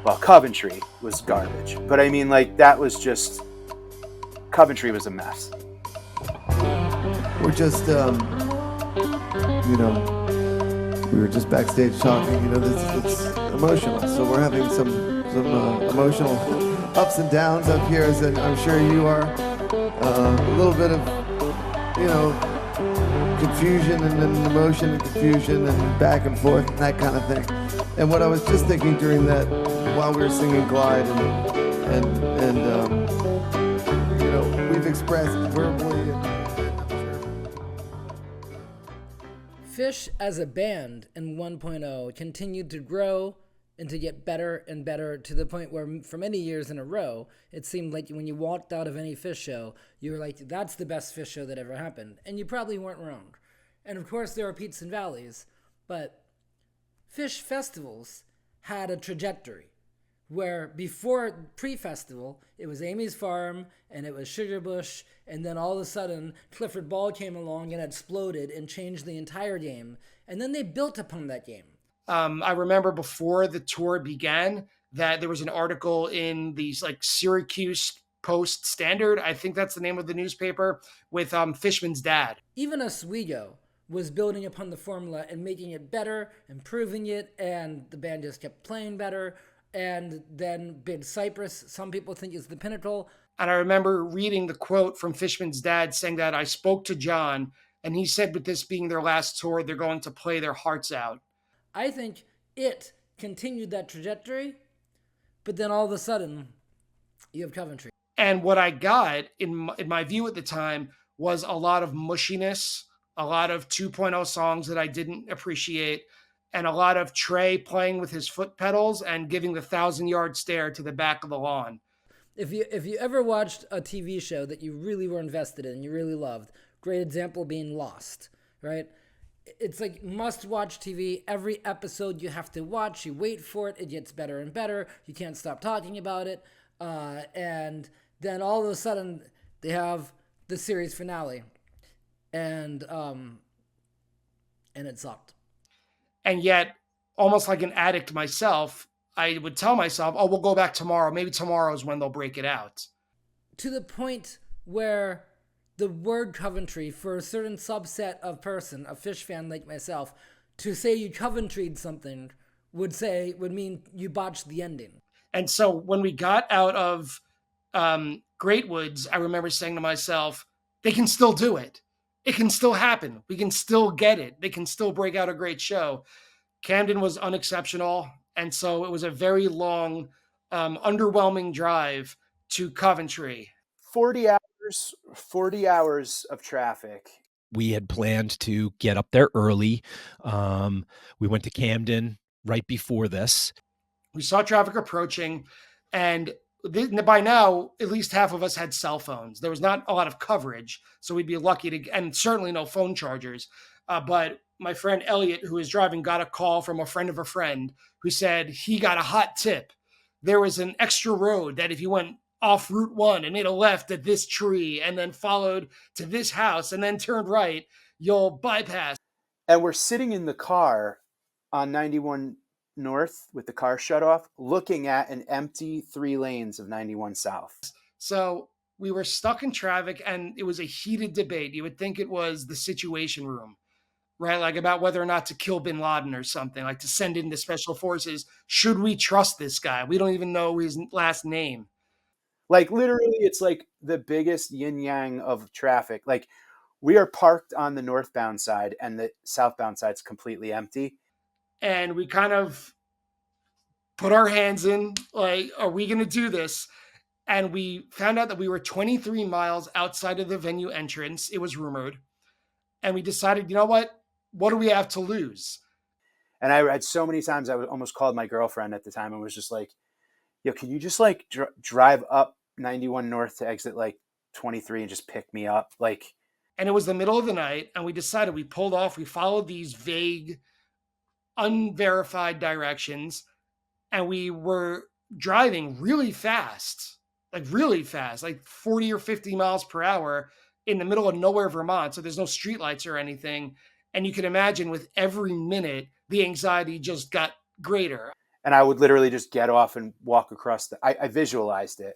Well, Coventry was garbage, but I mean, like, that was just, Coventry was a mess. We're just, we were just backstage talking. It's emotional, so we're having some emotional ups and downs up here, as I'm sure you are. A little bit of, confusion and then emotion and confusion and back and forth and that kind of thing. And what I was just thinking during that, while we were singing Glide, and we've expressed verbally. Phish as a band in 1.0 continued to grow and to get better and better, to the point where for many years in a row, it seemed like when you walked out of any Phish show, you were like, that's the best Phish show that ever happened. And you probably weren't wrong. And of course there are peaks and valleys, but Phish festivals had a trajectory where before pre-festival, it was Amy's Farm and it was Sugar Bush, and then all of a sudden Clifford Ball came along and exploded and changed the entire game. And then they built upon that game. I remember before the tour began that there was an article in these like Syracuse Post Standard, I think that's the name of the newspaper, with Fishman's dad. Even Oswego was building upon the formula and making it better, improving it, and the band just kept playing better. And then Big Cypress, some people think, is the pinnacle. And I remember reading the quote from Fishman's dad saying that I spoke to John, and he said with this being their last tour, they're going to play their hearts out. I think it continued that trajectory, but then all of a sudden, you have Coventry. And what I got, in my view at the time, was a lot of mushiness, a lot of 2.0 songs that I didn't appreciate, and a lot of Trey playing with his foot pedals and giving the 1,000-yard stare to the back of the lawn. If you ever watched a TV show that you really were invested in, you really loved, great example being Lost, right? It's like must-watch TV. Every episode you have to watch. You wait for it. It gets better and better. You can't stop talking about it. And then all of a sudden, they have the series finale. And it sucked. And yet, almost like an addict myself, I would tell myself, oh, we'll go back tomorrow. Maybe tomorrow is when they'll break it out. To the point where the word Coventry, for a certain subset of person, a Phish fan like myself, to say you Coventry'd something would mean you botched the ending. And so when we got out of Great Woods, I remember saying to myself, they can still do it. It can still happen. We can still get it. They can still break out a great show. Camden was unexceptional. And so it was a very long, underwhelming drive to Coventry. 40 hours of traffic. We had planned to get up there early. We went to Camden right before this. We saw traffic approaching, and by now, at least half of us had cell phones. There was not a lot of coverage, so we'd be lucky to, and certainly no phone chargers. But my friend Elliot, who was driving, got a call from a friend of a friend who said he got a hot tip. There was an extra road that if you went off Route 1 and made a left at this tree and then followed to this house and then turned right, you'll bypass. And we're sitting in the car on 91 North with the car shut off, looking at an empty 3 lanes of 91 South. So we were stuck in traffic, and it was a heated debate. You would think it was the Situation Room, right? Like about whether or not to kill bin Laden or something, like to send in the special forces. Should we trust this guy? We don't even know his last name. Like literally, it's like the biggest yin yang of traffic. Like we are parked on the northbound side and the southbound side's completely empty. And we kind of put our hands in, like, are we going to do this? And we found out that we were 23 miles outside of the venue entrance. It was rumored. And we decided, you know what? What do we have to lose? And I had so many times I almost called my girlfriend at the time and was just like, yo, can you just like drive up 91 North to exit like 23 and just pick me up? Like, and it was the middle of the night, and we decided, we pulled off, we followed these vague, unverified directions, and we were driving really fast, like 40 or 50 miles per hour in the middle of nowhere, Vermont. So there's no streetlights or anything. And you can imagine with every minute, the anxiety just got greater. And I would literally just get off and walk across I visualized it,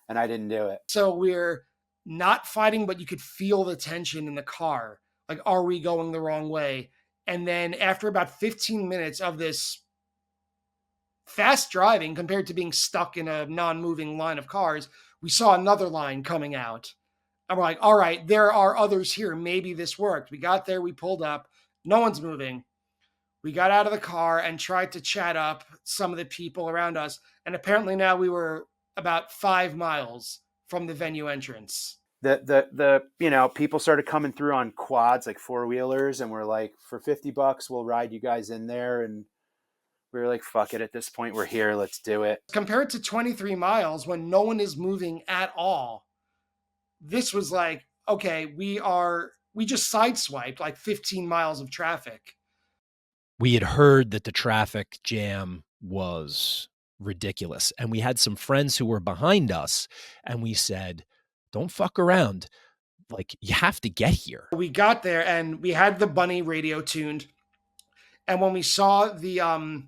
and I didn't do it. So we're not fighting, but you could feel the tension in the car. Like, are we going the wrong way? And then after about 15 minutes of this fast driving compared to being stuck in a non-moving line of cars, we saw another line coming out. And we're like, all right, there are others here. Maybe this worked. We got there, we pulled up, no one's moving. We got out of the car and tried to chat up some of the people around us. And apparently now we were about 5 miles from the venue entrance. The people started coming through on quads, like 4-wheelers, and we're like, for $50, we'll ride you guys in there. And we were like, fuck it, at this point, we're here, let's do it. Compared to 23 miles when no one is moving at all, this was like, okay, we just sideswiped like 15 miles of traffic. We had heard that the traffic jam was ridiculous. And we had some friends who were behind us, and we said, don't fuck around. Like, you have to get here. We got there and we had the bunny radio tuned. And when we saw the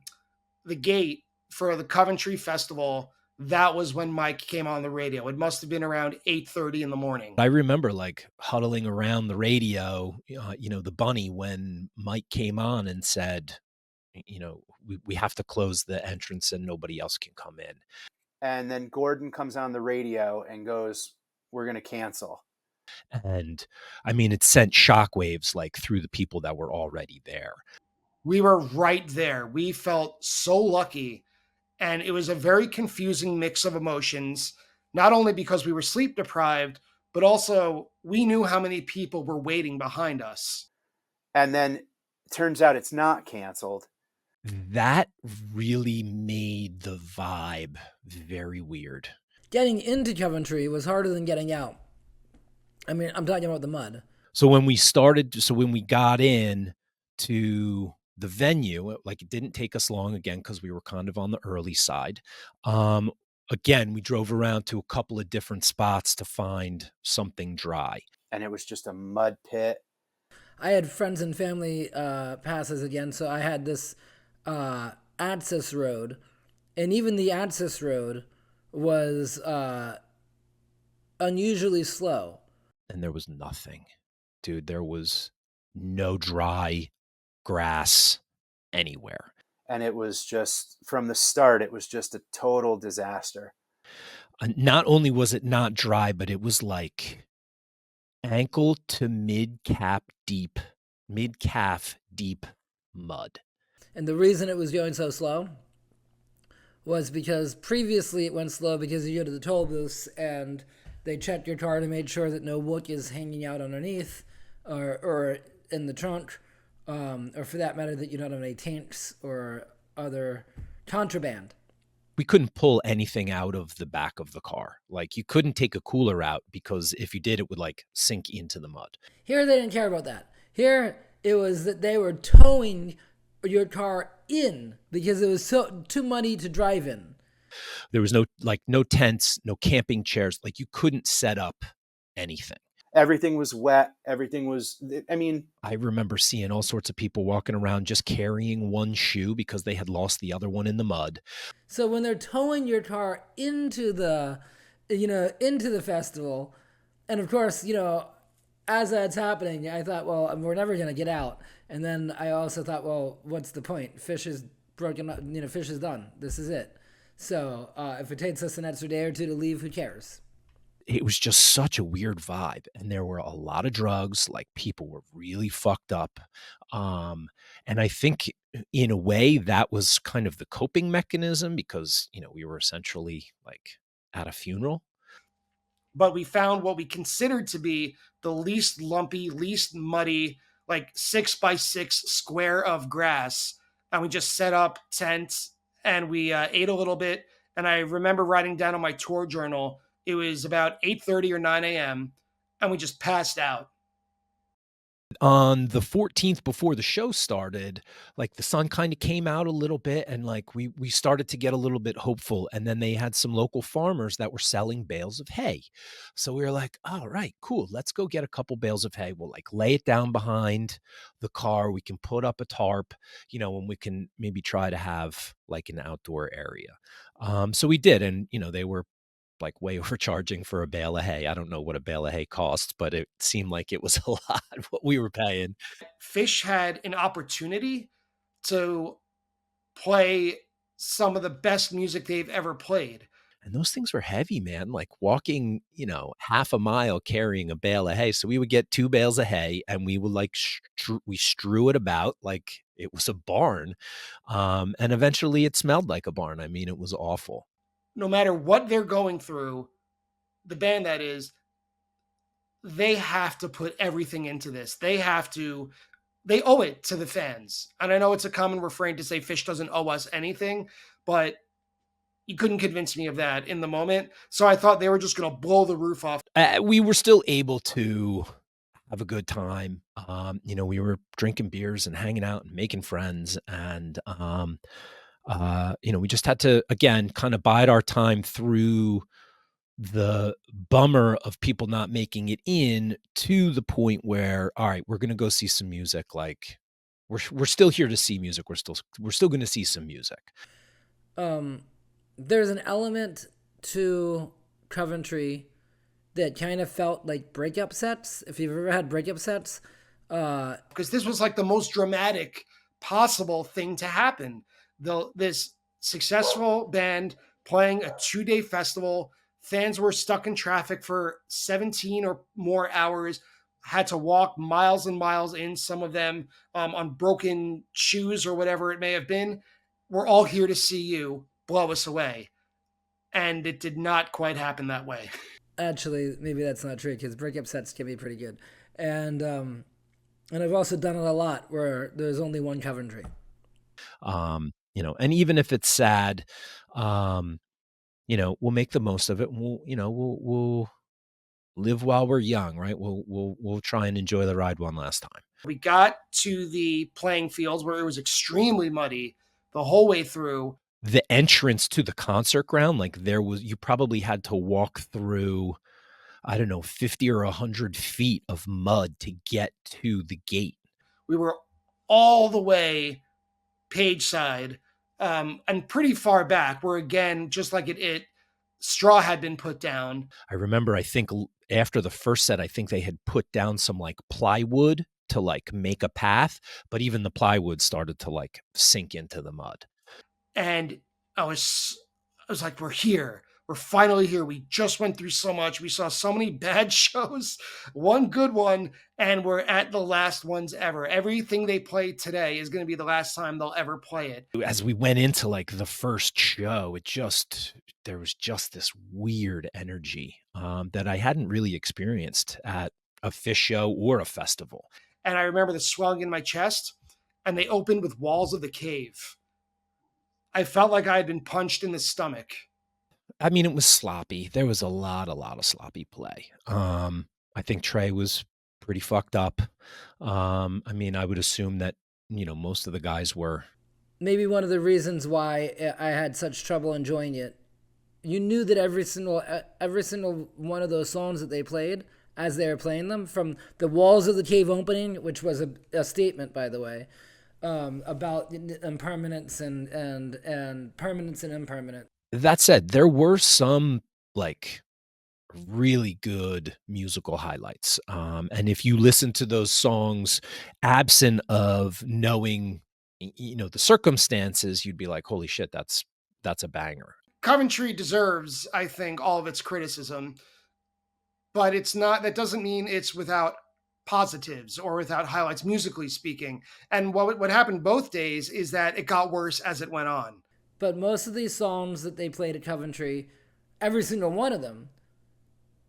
gate for the Coventry festival, that was when Mike came on the radio. It must have been around 8:30 in the morning. I remember like huddling around the radio, the bunny, when Mike came on and said, we have to close the entrance and nobody else can come in. And then Gordon comes on the radio and goes, we're going to cancel. And I mean, it sent shockwaves like through the people that were already there. We were right there. We felt so lucky. And it was a very confusing mix of emotions, not only because we were sleep deprived, but also we knew how many people were waiting behind us. And then it turns out it's not canceled. That really made the vibe very weird. Getting into Coventry was harder than getting out. I mean, I'm talking about the mud. So when we got in to the venue, like, it didn't take us long, again, because we were kind of on the early side. Again, we drove around to a couple of different spots to find something dry. And it was just a mud pit. I had friends and family passes again, so I had this access road. And even the access road was unusually slow. And there was nothing. Dude, there was no dry grass anywhere. And it was just, from the start, it was just a total disaster. Not only was it not dry, but it was like ankle to mid-calf deep mud. And the reason it was going so slow was because previously it went slow because you go to the toll booths and they checked your car to make sure that no wood is hanging out underneath or in the trunk, or for that matter, that you don't have any tanks or other contraband. We couldn't pull anything out of the back of the car. Like, you couldn't take a cooler out because if you did, it would like sink into the mud. Here, they didn't care about that. Here, it was that they were towing your car in because it was too muddy to drive in. There was no tents, no camping chairs. Like, you couldn't set up anything. Everything was wet. Everything was, I mean, I remember seeing all sorts of people walking around just carrying one shoe because they had lost the other one in the mud. So when they're towing your car into the festival, and of course, as that's happening, I thought, well, we're never going to get out. And then I also thought, well, what's the point? Phish is broken, Phish is done. This is it. So if it takes us an extra day or two to leave, who cares? It was just such a weird vibe. And there were a lot of drugs, like, people were really fucked up. And I think in a way that was kind of the coping mechanism because, we were essentially like at a funeral. But we found what we considered to be the least lumpy, least muddy, like 6x6 square of grass. And we just set up tents and we ate a little bit. And I remember writing down on my tour journal, it was about 8:30 or 9 a.m. and we just passed out. On the 14th before the show started, like, the sun kinda came out a little bit and, like, we started to get a little bit hopeful, and then they had some local farmers that were selling bales of hay. So we were like, "Alright, cool, let's go get a couple bales of hay. We'll, like, lay it down behind the car, we can put up a tarp, and we can maybe try to have, like, an outdoor area." So we did, and, they were like way overcharging for a bale of hay. I don't know what a bale of hay costs, but it seemed like it was a lot what we were paying. Phish had an opportunity to play some of the best music they've ever played. And those things were heavy, man, like walking, half a mile carrying a bale of hay. So we would get 2 bales of hay and we would like we strew it about like it was a barn. And eventually it smelled like a barn. I mean, it was awful. No matter what they're going through, the band that is, they have to put everything into this. They owe it to the fans. And I know it's a common refrain to say Phish doesn't owe us anything, but you couldn't convince me of that in the moment. So I thought they were just going to blow the roof off. We were still able to have a good time. We were drinking beers and hanging out and making friends. And, we just had to, again, kind of bide our time through the bummer of people not making it in to the point where, all right, we're going to go see some music. Like we're still here to see music. We're still going to see some music. There's an element to Coventry that kind of felt like breakup sets. If you've ever had breakup sets, because this was like the most dramatic possible thing to happen. This successful band playing a 2-day festival. Fans were stuck in traffic for 17 or more hours, had to walk miles and miles in, some of them on broken shoes or whatever it may have been. We're all here to see you blow us away. And it did not quite happen that way. Actually, maybe that's not true because breakup sets can be pretty good. And I've also done it a lot where there's only one Coventry. And even if it's sad, we'll make the most of it. And we'll live while we're young, right? We'll try and enjoy the ride one last time. We got to the playing fields where it was extremely muddy the whole way through. The entrance to the concert ground, like you probably had to walk through, I don't know, 50 or 100 feet of mud to get to the gate. We were all the way Paige side, and pretty far back where, again, just like straw had been put down. I remember, I think after the first set, I think they had put down some like plywood to like make a path, but even the plywood started to like sink into the mud. And I was like, we're here. We're finally here. We just went through so much. We saw so many bad shows, one good one, and we're at the last ones ever. Everything they play today is going to be the last time they'll ever play it. As we went into like the first show, there was just this weird energy that I hadn't really experienced at a Phish show or a festival. And I remember the swelling in my chest, and they opened with Walls of the Cave. I felt like I had been punched in the stomach. I mean, it was sloppy. There was a lot of sloppy play. I think Trey was pretty fucked up. I mean, I would assume that, most of the guys were. Maybe one of the reasons why I had such trouble enjoying it, you knew that every single one of those songs that they played as they were playing them, from the Walls of the Cave opening, which was a statement, by the way, about impermanence and permanence and impermanent. That said, there were some like really good musical highlights. And if you listen to those songs, absent of knowing, the circumstances, you'd be like, holy shit, that's a banger. Coventry deserves, I think, all of its criticism, but that doesn't mean it's without positives or without highlights, musically speaking. And what happened both days is that it got worse as it went on. But most of these songs that they played at Coventry, every single one of them,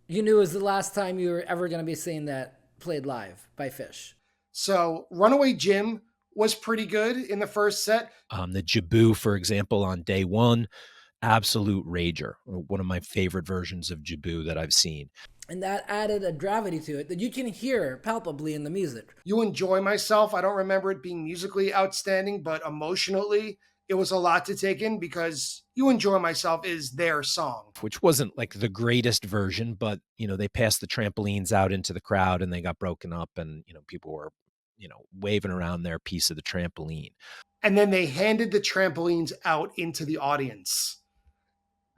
you knew was the last time you were ever going to be seeing that played live by Phish. So Runaway Jim was pretty good in the first set. The Jaboo, for example, on day one, absolute rager, one of my favorite versions of Jabu that I've seen. And that added a gravity to it that you can hear palpably in the music. You Enjoy Myself, I don't remember it being musically outstanding, but emotionally, it was a lot to take in because You Enjoy Myself is their song. Which wasn't like the greatest version, but they passed the trampolines out into the crowd and they got broken up, and people were waving around their piece of the trampoline. And then they handed the trampolines out into the audience.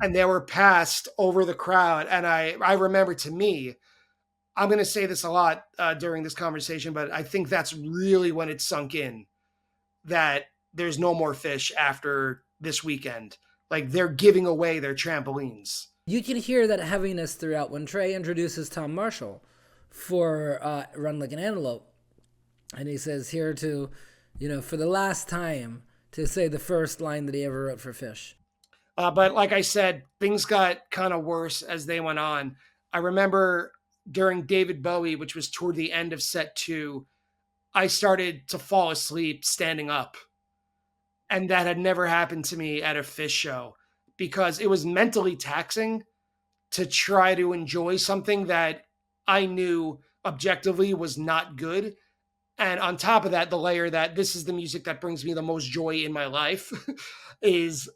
And they were passed over the crowd. And I remember, to me, I'm going to say this a lot during this conversation, but I think that's really when it sunk in that there's no more Phish after this weekend. Like, they're giving away their trampolines. You can hear that heaviness throughout when Trey introduces Tom Marshall for Run Like an Antelope. And he says here to, for the last time, to say the first line that he ever wrote for Phish. But like I said, things got kind of worse as they went on. I remember during David Bowie, which was toward the end of set 2, I started to fall asleep standing up. And that had never happened to me at a Phish show because it was mentally taxing to try to enjoy something that I knew objectively was not good. And on top of that, the layer that this is the music that brings me the most joy in my life is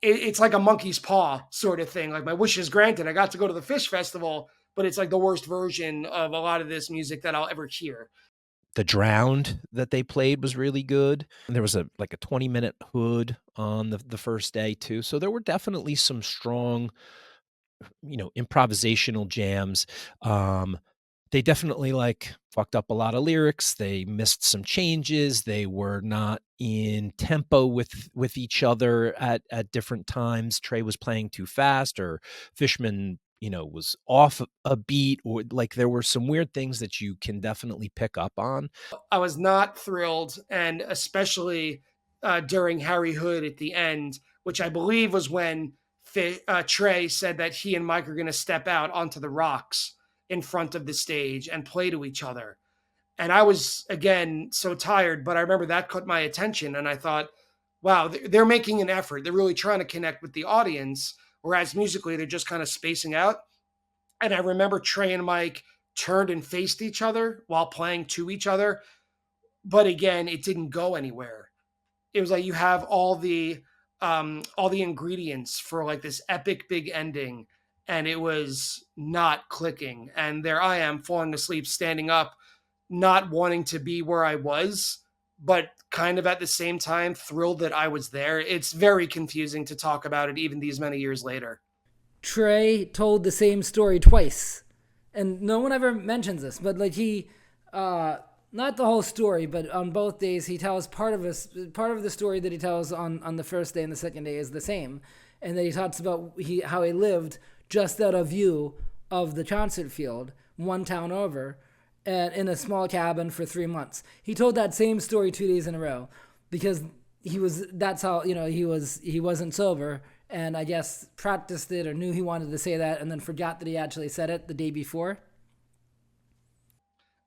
it's like a monkey's paw sort of thing. Like, my wish is granted. I got to go to the Phish festival, but it's like the worst version of a lot of this music that I'll ever hear. The Drowned that they played was really good. And there was a 20-minute hood on the first day too. So there were definitely some strong, improvisational jams. They definitely fucked up a lot of lyrics. They missed some changes. They were not in tempo with each other at different times. Trey was playing too fast, or Fishman, was off a beat, or there were some weird things that you can definitely pick up on. I was not thrilled, and especially during Harry Hood at the end, which I believe was when Trey said that he and Mike are going to step out onto the rocks in front of the stage and play to each other. And I was, again, so tired, but I remember that caught my attention. And I thought, wow, they're making an effort. They're really trying to connect with the audience, whereas musically they're just kind of spacing out. And I remember Trey and Mike turned and faced each other while playing to each other. But again, it didn't go anywhere. It was like you have all the ingredients for this epic big ending, and it was not clicking. And there I am falling asleep, standing up, not wanting to be where I was, but kind of at the same time thrilled that I was there. It's very confusing to talk about it even these many years later. Trey told the same story twice, and no one ever mentions this, but he not the whole story, but on both days he tells part of the story that he tells on the first day and the second day is the same, and then he talks about how he lived just out of view of the concert field, one town over, and in a small cabin for 3 months. He told that same story 2 days in a row because he wasn't sober, and I guess practiced it or knew he wanted to say that and then forgot that he actually said it the day before.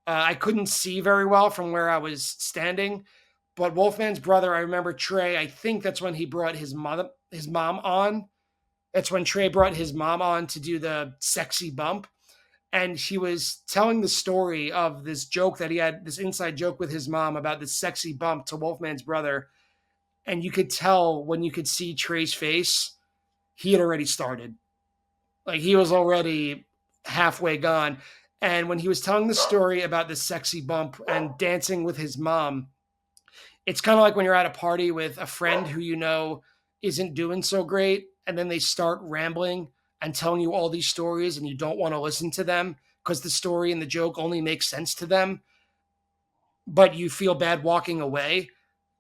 I couldn't see very well from where I was standing, but Wolfman's brother, I remember Trey, I think that's when he brought his mom on. That's when Trey brought his mom on to do the sexy bump. And he was telling the story of this joke that he had, this inside joke with his mom about this sexy bump to Wolfman's brother. And you could tell when you could see Trey's face, he had already started. He was already halfway gone. And when he was telling the story about the sexy bump and dancing with his mom, it's kind of like when you're at a party with a friend who isn't doing so great, and then they start rambling and telling you all these stories and you don't want to listen to them because the story and the joke only makes sense to them, but you feel bad walking away.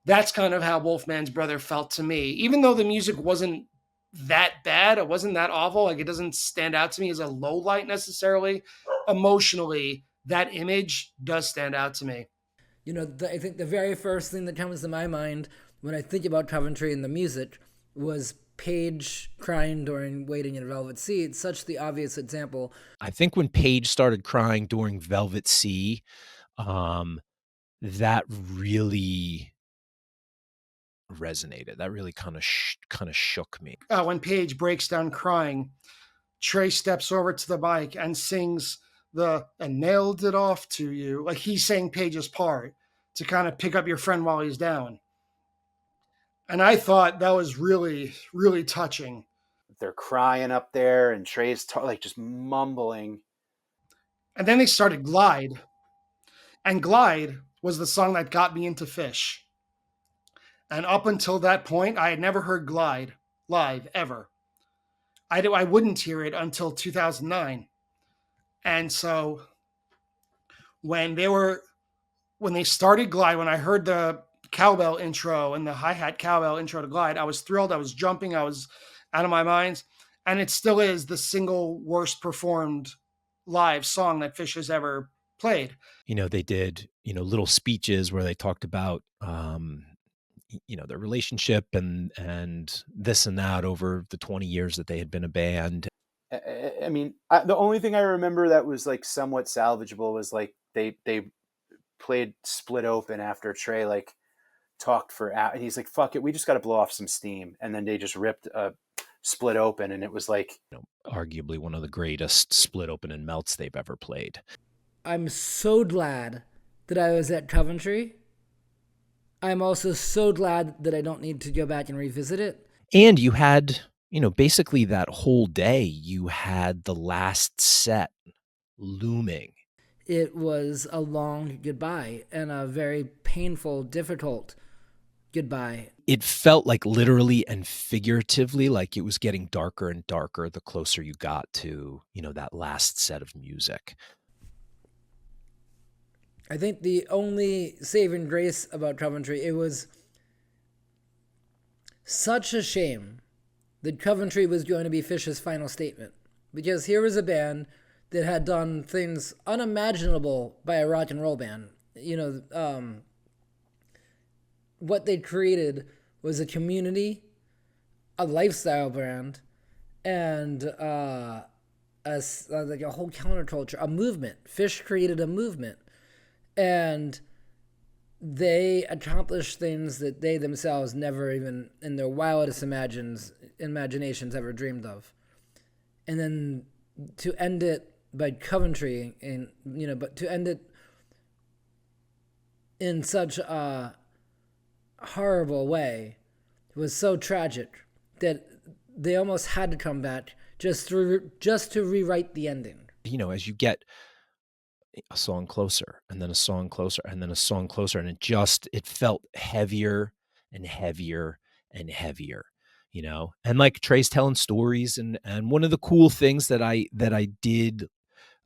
That's kind of how Wolfman's brother felt to me. Even though the music wasn't that bad, it wasn't that awful, it doesn't stand out to me as a low light necessarily. Emotionally, that image does stand out to me. I think the very first thing that comes to my mind when I think about Coventry and the music was Paige crying during Waiting in Velvet Sea. It's such the obvious example. I think when Paige started crying during Velvet Sea, that really resonated. That really kind of shook me. When Paige breaks down crying, Trey steps over to the mic and sings and nailed it off to you. Like he's saying Paige's part to kind of pick up your friend while he's down. And I thought that was really, really touching. They're crying up there, and Trey's like just mumbling. And then they started Glide. And Glide was the song that got me into Phish. And up until that point, I had never heard Glide live ever. I wouldn't hear it until 2009. And so when they started Glide, when I heard the cowbell intro and the hi-hat cowbell intro to Glide, I was thrilled. I was jumping. I was out of my mind. And it still is the single worst performed live song that Phish has ever played. They did, little speeches where they talked about, their relationship and this and that over the 20 years that they had been a band. I mean, the only thing I remember that was like somewhat salvageable was like they played Split Open after Trey like talked for and he's like, fuck it, we just got to blow off some steam. And then they just ripped Split Open, and it was like arguably one of the greatest Split Open and melts they've ever played. I'm so glad that I was at Coventry. I'm also so glad that I don't need to go back and revisit it. And you had, basically that whole day, you had the last set looming. It was a long goodbye and a very painful, difficult goodbye. It felt like literally and figuratively like it was getting darker and darker the closer you got to, that last set of music. I think the only saving grace about Coventry, it was such a shame that Coventry was going to be Phish's final statement. Because here was a band that had done things unimaginable by a rock and roll band. What they created was a community, a lifestyle brand, and like a whole counterculture, a movement. Phish created a movement. And they accomplished things that they themselves never even in their wildest imaginations ever dreamed of. And then to end it by Coventry, but to end it in such a horrible way was so tragic that they almost had to come back just to rewrite the ending. As you get a song closer and then a song closer and then a song closer, and it felt heavier and heavier and heavier, and like Trey's telling stories, and one of the cool things that I did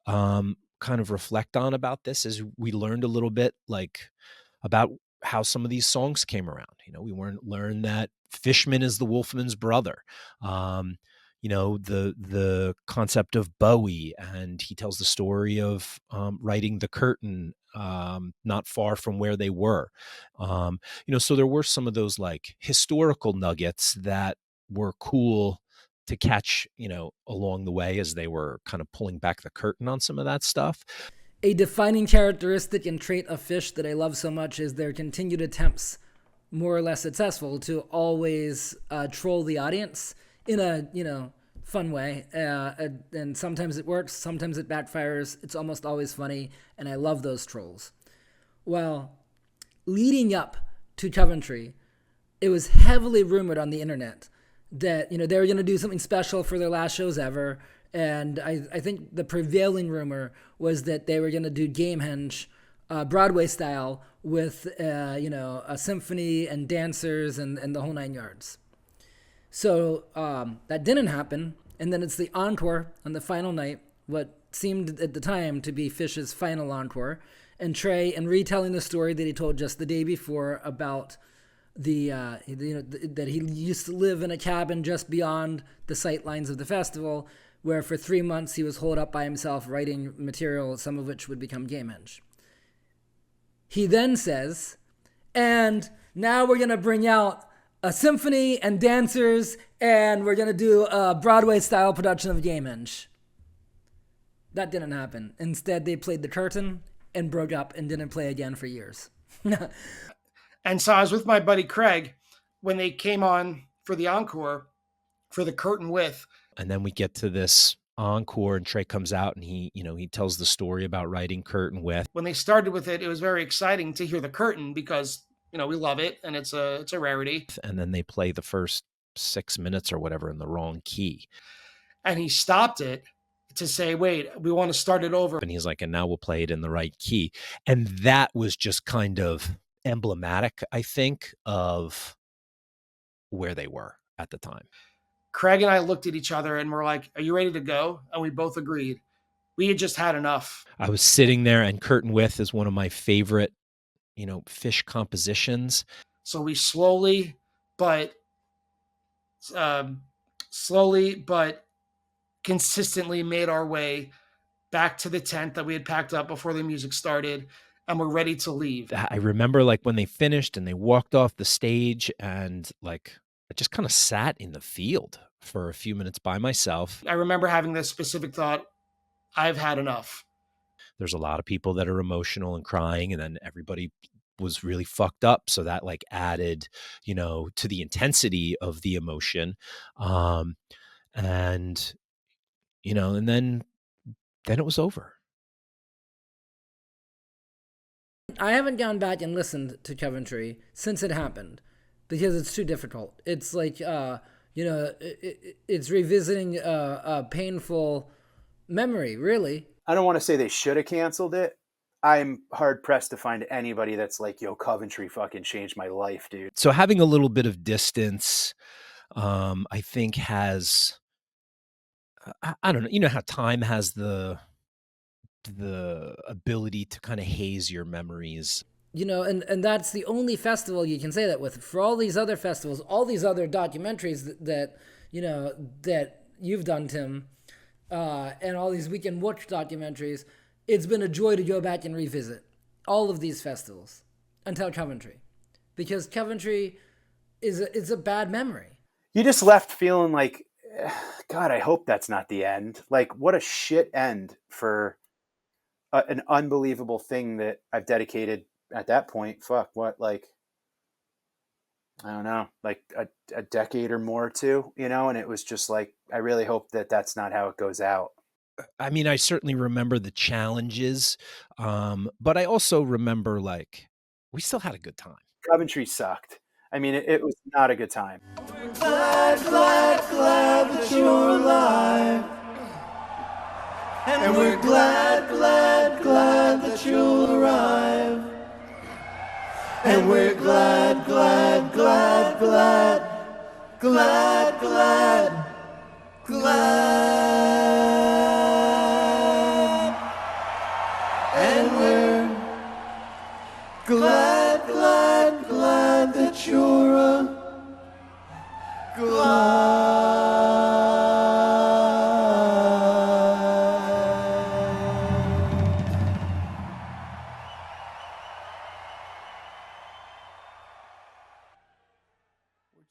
kind of reflect on about this is we learned a little bit like about how some of these songs came around. We learned that Fishman is the Wolfman's brother. The concept of Bowie, and he tells the story of writing The Curtain not far from where they were. So there were some of those like historical nuggets that were cool to catch, along the way as they were kind of pulling back the curtain on some of that stuff. A defining characteristic and trait of Phish that I love so much is their continued attempts, more or less successful, to always troll the audience in a, fun way. And sometimes it works, sometimes it backfires. It's almost always funny, and I love those trolls. Well, leading up to Coventry, it was heavily rumored on the internet that, they were going to do something special for their last shows ever. And I think the prevailing rumor was that they were going to do Gamehenge, Broadway style, with, a symphony and dancers and the whole nine yards. So that didn't happen, and then it's the encore on the final night, what seemed at the time to be Phish's final encore, and Trey, and retelling the story that he told just the day before about that he used to live in a cabin just beyond the sight lines of the festival, where for 3 months he was holed up by himself writing material, some of which would become Gamehenge. He then says, and now we're going to bring out a symphony and dancers, and we're going to do a Broadway-style production of Gamehenge. That didn't happen. Instead, they played The Curtain and broke up and didn't play again for years. And so I was with my buddy Craig, when they came on for the encore, for the curtain with. And then we get to this encore, and Trey comes out and he tells the story about writing Curtain with. When they started with it, it was very exciting to hear the curtain because, we love it and it's a rarity. And then they play the first 6 minutes or whatever in the wrong key. And he stopped it to say, wait, we want to start it over. And he's like, and now we'll play it in the right key. And that was just kind of emblematic, I think, of where they were at the time. Craig and I looked at each other and we're like, are you ready to go? And we both agreed. We had just had enough. I was sitting there, and Curtain With is one of my favorite, Phish compositions. So we slowly but consistently made our way back to the tent that we had packed up before the music started, and we're ready to leave. I remember like when they finished and they walked off the stage, and like I just kind of sat in the field for a few minutes by myself. I remember having this specific thought, I've had enough. There's a lot of people that are emotional and crying, and then everybody was really fucked up. So that like added, to the intensity of the emotion. And then it was over. I haven't gone back and listened to Coventry since it happened because it's too difficult. It's like, it's revisiting a painful memory, really. I don't want to say they should have canceled it. I'm hard pressed to find anybody that's like, yo, Coventry fucking changed my life, dude. So having a little bit of distance, I think has, I don't know, you know how time has the ability to kind of haze your memories. And that's the only festival you can say that with. For all these other festivals, all these other documentaries that you've done, Tim, and all these Weekend Watch documentaries, it's been a joy to go back and revisit all of these festivals until Coventry, because Coventry is a bad memory. You just left feeling like, God, I hope that's not the end. Like, what a shit end for an unbelievable thing that I've dedicated at that point. Fuck, what, like, I don't know, like a decade or more to, and it was just like, I really hope that that's not how it goes out. I mean, I certainly remember the challenges, but I also remember, like, we still had a good time. Coventry sucked. I mean, it was not a good time. Glad that you're alive. And we're glad that you'll arrive. And we're glad